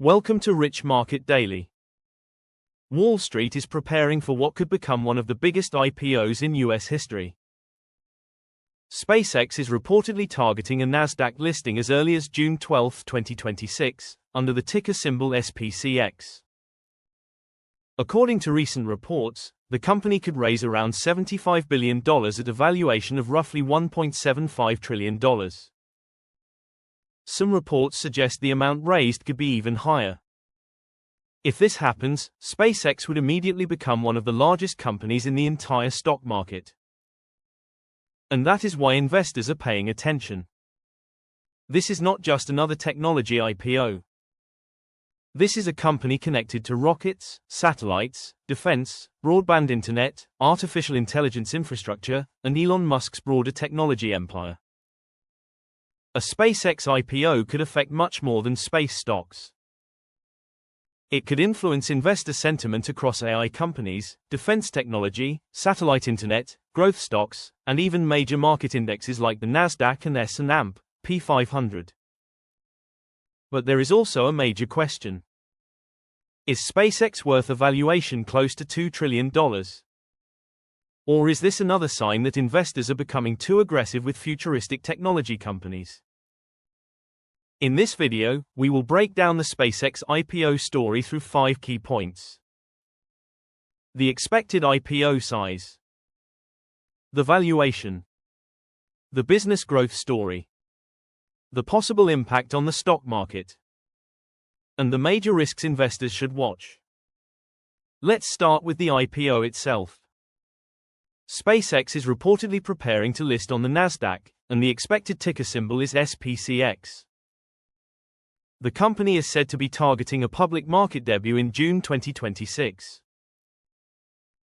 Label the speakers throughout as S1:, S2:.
S1: Welcome to Rich Market Daily. Wall Street is preparing for what could become one of the biggest IPOs in US history. SpaceX is reportedly targeting a Nasdaq listing as early as June 12, 2026, under the ticker symbol SPCX. According to recent reports, the company could raise around $75 billion at a valuation of roughly $1.75 trillion. Some reports suggest the amount raised could be even higher. If this happens, SpaceX would immediately become one of the largest companies in the entire stock market. And that is why investors are paying attention. This is not just another technology IPO. This is a company connected to rockets, satellites, defense, broadband internet, artificial intelligence infrastructure, and Elon Musk's broader technology empire. A SpaceX IPO could affect much more than space stocks. It could influence investor sentiment across AI companies, defense technology, satellite internet, growth stocks, and even major market indexes like the Nasdaq and S&P 500. But there is also a major question. Is SpaceX worth a valuation close to $2 trillion? Or is this another sign that investors are becoming too aggressive with futuristic technology companies? In this video, we will break down the SpaceX IPO story through 5 key points. The expected IPO size, the valuation, the business growth story, the possible impact on the stock market, and the major risks investors should watch. Let's start with the IPO itself. SpaceX is reportedly preparing to list on the Nasdaq, and the expected ticker symbol is SPCX. The company is said to be targeting a public market debut in June 2026.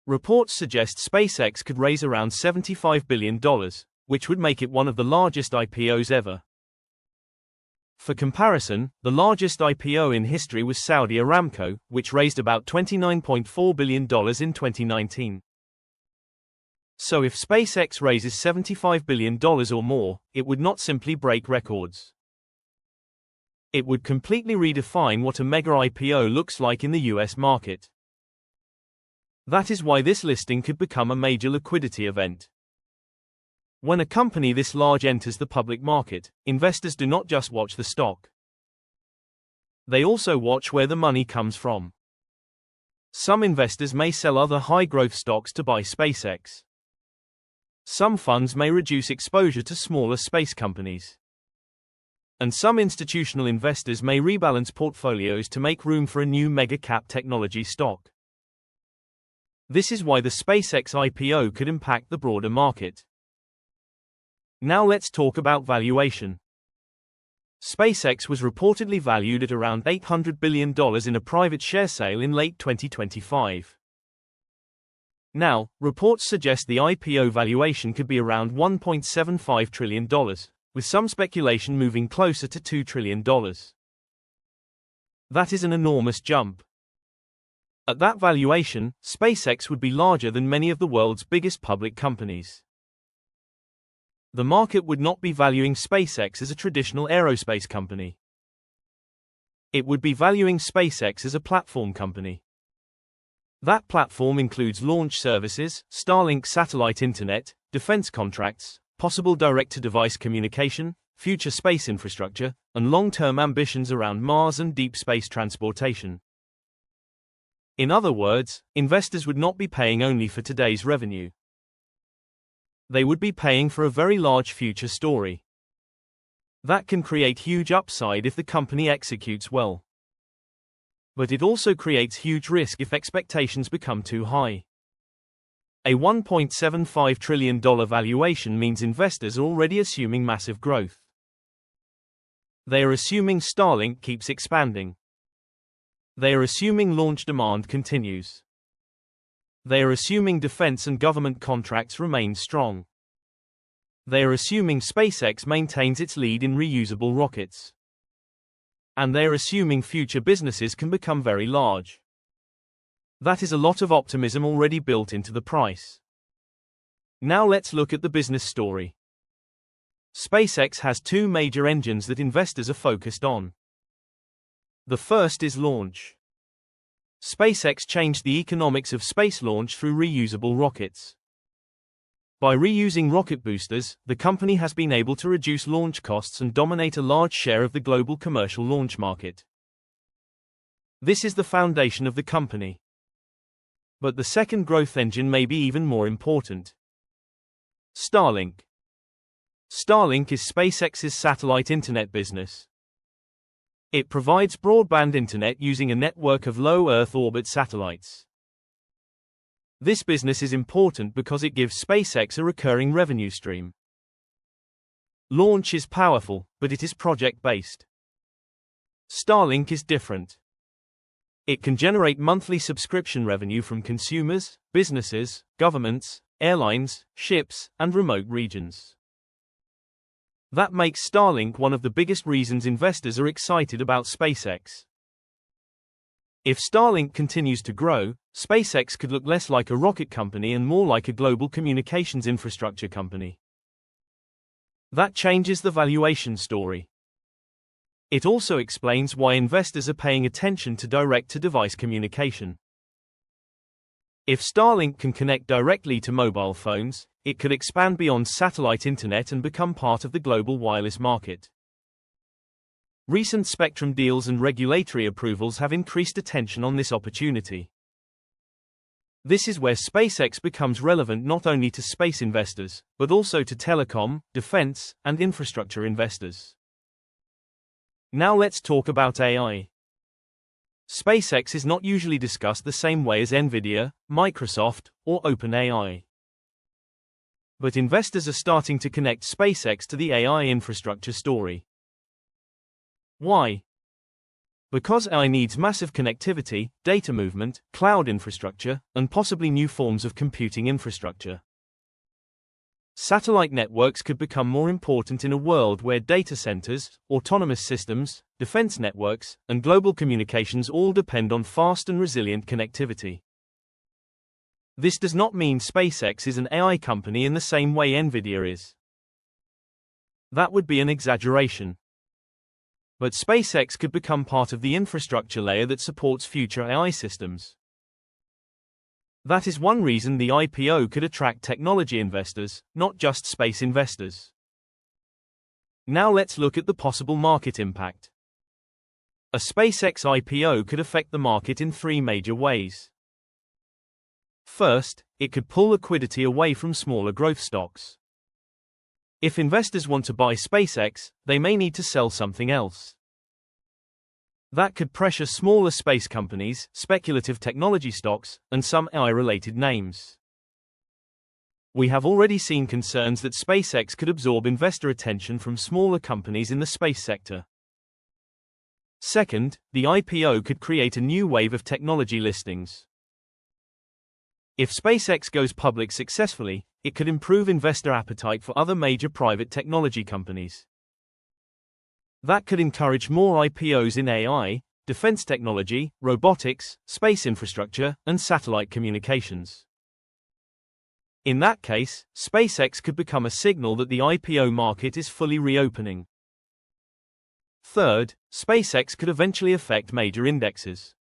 S1: Reports suggest SpaceX could raise around $75 billion, which would make it one of the largest IPOs ever. For comparison, the largest IPO in history was Saudi Aramco, which raised about $29.4 billion in 2019. So if SpaceX raises $75 billion or more, it would not simply break records. It would completely redefine what a mega IPO looks like in the US market. That is why this listing could become a major liquidity event. When a company this large enters the public market, investors do not just watch the stock. They also watch where the money comes from. Some investors may sell other high-growth stocks to buy SpaceX. Some funds may reduce exposure to smaller space companies. And some institutional investors may rebalance portfolios to make room for a new mega-cap technology stock. This is why the SpaceX IPO could impact the broader market. Now let's talk about valuation. SpaceX was reportedly valued at around $800 billion in a private share sale in late 2025. Now, reports suggest the IPO valuation could be around $1.75 trillion, with some speculation moving closer to $2 trillion. That is an enormous jump. At that valuation, SpaceX would be larger than many of the world's biggest public companies. The market would not be valuing SpaceX as a traditional aerospace company. It would be valuing SpaceX as a platform company. That platform includes launch services, Starlink satellite internet, defense contracts, possible direct-to-device communication, future space infrastructure, and long-term ambitions around Mars and deep space transportation. In other words, investors would not be paying only for today's revenue. They would be paying for a very large future story. That can create huge upside if the company executes well. But it also creates huge risk if expectations become too high. A $1.75 trillion valuation means investors are already assuming massive growth. They are assuming Starlink keeps expanding. They are assuming launch demand continues. They are assuming defense and government contracts remain strong. They are assuming SpaceX maintains its lead in reusable rockets. And they are assuming future businesses can become very large. That is a lot of optimism already built into the price. Now let's look at the business story. SpaceX has two major engines that investors are focused on. The first is launch. SpaceX changed the economics of space launch through reusable rockets. By reusing rocket boosters, the company has been able to reduce launch costs and dominate a large share of the global commercial launch market. This is the foundation of the company. But the second growth engine may be even more important. Starlink. Starlink is SpaceX's satellite internet business. It provides broadband internet using a network of low Earth orbit satellites. This business is important because it gives SpaceX a recurring revenue stream. Launch is powerful, but it is project-based. Starlink is different. It can generate monthly subscription revenue from consumers, businesses, governments, airlines, ships, and remote regions. That makes Starlink one of the biggest reasons investors are excited about SpaceX. If Starlink continues to grow, SpaceX could look less like a rocket company and more like a global communications infrastructure company. That changes the valuation story. It also explains why investors are paying attention to direct-to-device communication. If Starlink can connect directly to mobile phones, it could expand beyond satellite internet and become part of the global wireless market. Recent spectrum deals and regulatory approvals have increased attention on this opportunity. This is where SpaceX becomes relevant not only to space investors, but also to telecom, defense, and infrastructure investors. Now let's talk about AI. SpaceX is not usually discussed the same way as Nvidia, Microsoft, or OpenAI. But investors are starting to connect SpaceX to the AI infrastructure story. Why? Because AI needs massive connectivity, data movement, cloud infrastructure, and possibly new forms of computing infrastructure. Satellite networks could become more important in a world where data centers, autonomous systems, defense networks, and global communications all depend on fast and resilient connectivity. This does not mean SpaceX is an AI company in the same way Nvidia is. That would be an exaggeration. But SpaceX could become part of the infrastructure layer that supports future AI systems. That is one reason the IPO could attract technology investors, not just space investors. Now let's look at the possible market impact. A SpaceX IPO could affect the market in three major ways. First, it could pull liquidity away from smaller growth stocks. If investors want to buy SpaceX, they may need to sell something else. That could pressure smaller space companies, speculative technology stocks, and some AI-related names. We have already seen concerns that SpaceX could absorb investor attention from smaller companies in the space sector. Second, the IPO could create a new wave of technology listings. If SpaceX goes public successfully, it could improve investor appetite for other major private technology companies. That could encourage more IPOs in AI, defense technology, robotics, space infrastructure, and satellite communications. In that case, SpaceX could become a signal that the IPO market is fully reopening. Third, SpaceX could eventually affect major indexes.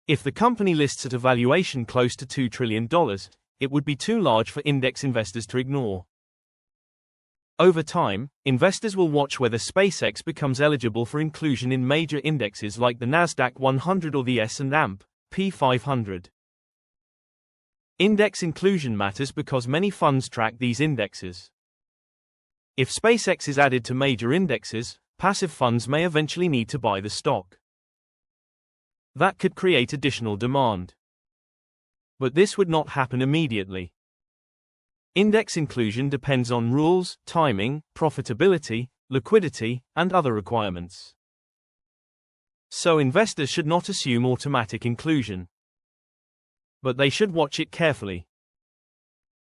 S1: If the company lists at a valuation close to $2 trillion, it would be too large for index investors to ignore. Over time, investors will watch whether SpaceX becomes eligible for inclusion in major indexes like the Nasdaq 100 or the S&P 500. Index inclusion matters because many funds track these indexes. If SpaceX is added to major indexes, passive funds may eventually need to buy the stock. That could create additional demand. But this would not happen immediately. Index inclusion depends on rules, timing, profitability, liquidity, and other requirements. So investors should not assume automatic inclusion. But they should watch it carefully.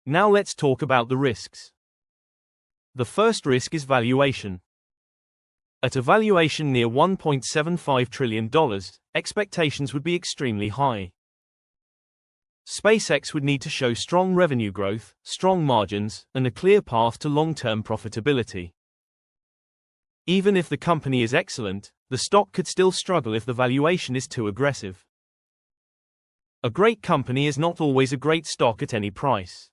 S1: Now let's talk about the risks. The first risk is valuation. At a valuation near $1.75 trillion, expectations would be extremely high. SpaceX would need to show strong revenue growth, strong margins, and a clear path to long-term profitability. Even if the company is excellent, the stock could still struggle if the valuation is too aggressive. A great company is not always a great stock at any price.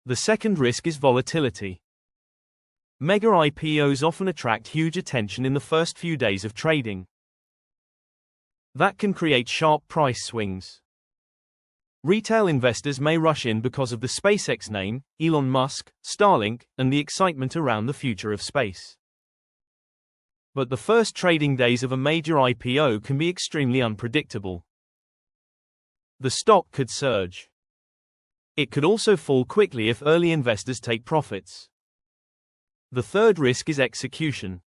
S1: The second risk is volatility. Mega IPOs often attract huge attention in the first few days of trading. That can create sharp price swings. Retail investors may rush in because of the SpaceX name, Elon Musk, Starlink, and the excitement around the future of space. But the first trading days of a major IPO can be extremely unpredictable. The stock could surge. It could also fall quickly if early investors take profits. The third risk is execution.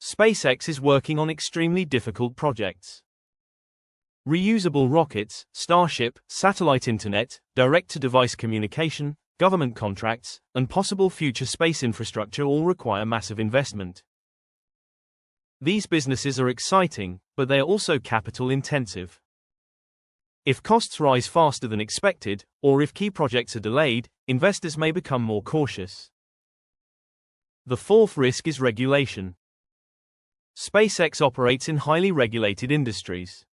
S1: SpaceX is working on extremely difficult projects. Reusable rockets, Starship, satellite internet, direct-to-device communication, government contracts, and possible future space infrastructure all require massive investment. These businesses are exciting, but they are also capital-intensive. If costs rise faster than expected, or if key projects are delayed, investors may become more cautious. The fourth risk is regulation. SpaceX operates in highly regulated industries.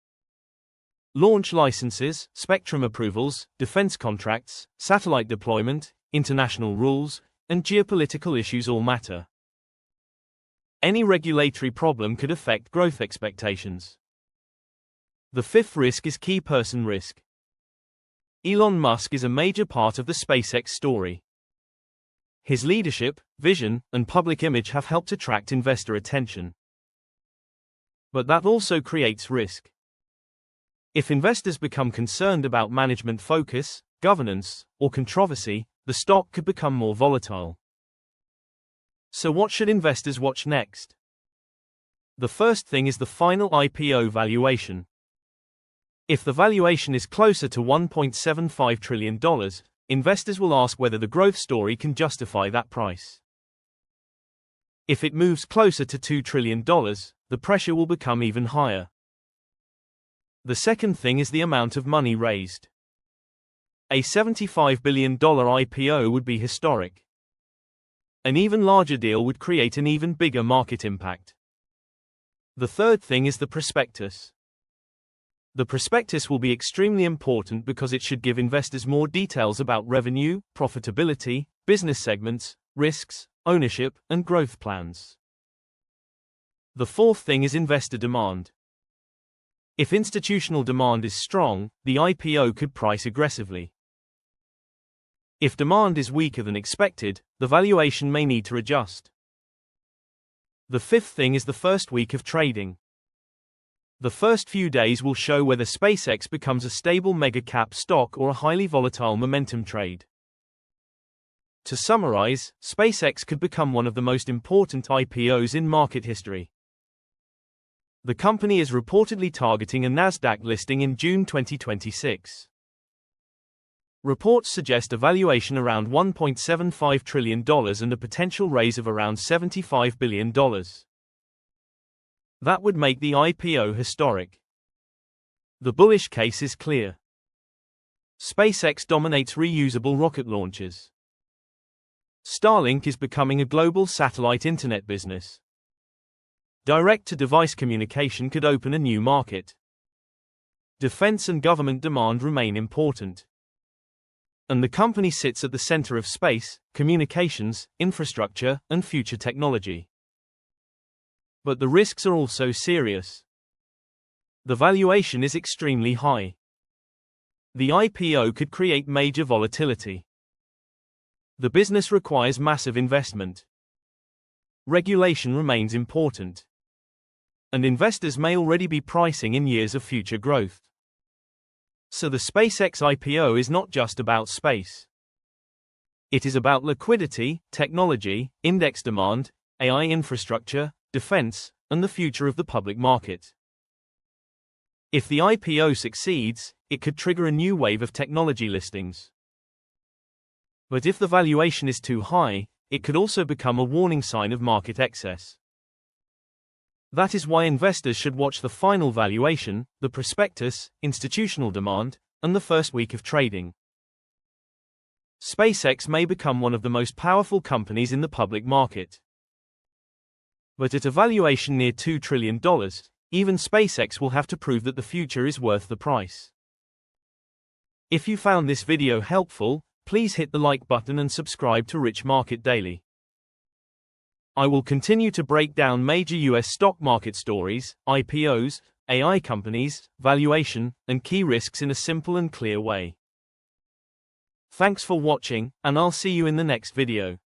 S1: Launch licenses, spectrum approvals, defense contracts, satellite deployment, international rules, and geopolitical issues all matter. Any regulatory problem could affect growth expectations. The fifth risk is key person risk. Elon Musk is a major part of the SpaceX story. His leadership, vision, and public image have helped attract investor attention. But that also creates risk. If investors become concerned about management focus, governance, or controversy, the stock could become more volatile. So what should investors watch next? The first thing is the final IPO valuation. If the valuation is closer to $1.75 trillion, investors will ask whether the growth story can justify that price. If it moves closer to $2 trillion, the pressure will become even higher. The second thing is the amount of money raised. A $75 billion IPO would be historic. An even larger deal would create an even bigger market impact. The third thing is the prospectus. The prospectus will be extremely important because it should give investors more details about revenue, profitability, business segments, risks, ownership, and growth plans. The fourth thing is investor demand. If institutional demand is strong, the IPO could price aggressively. If demand is weaker than expected, the valuation may need to adjust. The fifth thing is the first week of trading. The first few days will show whether SpaceX becomes a stable mega-cap stock or a highly volatile momentum trade. To summarize, SpaceX could become one of the most important IPOs in market history. The company is reportedly targeting a Nasdaq listing in June 2026. Reports suggest a valuation around $1.75 trillion and a potential raise of around $75 billion. That would make the IPO historic. The bullish case is clear. SpaceX dominates reusable rocket launches. Starlink is becoming a global satellite internet business. Direct-to-device communication could open a new market. Defense and government demand remain important. And the company sits at the center of space, communications, infrastructure, and future technology. But the risks are also serious. The valuation is extremely high. The IPO could create major volatility. The business requires massive investment. Regulation remains important. And investors may already be pricing in years of future growth. So the SpaceX IPO is not just about space. It is about liquidity, technology, index demand, AI infrastructure, defense, and the future of the public market. If the IPO succeeds, it could trigger a new wave of technology listings. But if the valuation is too high, it could also become a warning sign of market excess. That is why investors should watch the final valuation, the prospectus, institutional demand, and the first week of trading. SpaceX may become one of the most powerful companies in the public market. But at a valuation near $2 trillion, even SpaceX will have to prove that the future is worth the price. If you found this video helpful, please hit the like button and subscribe to Rich Market Daily. I will continue to break down major US stock market stories, IPOs, AI companies, valuation, and key risks in a simple and clear way. Thanks for watching, and I'll see you in the next video.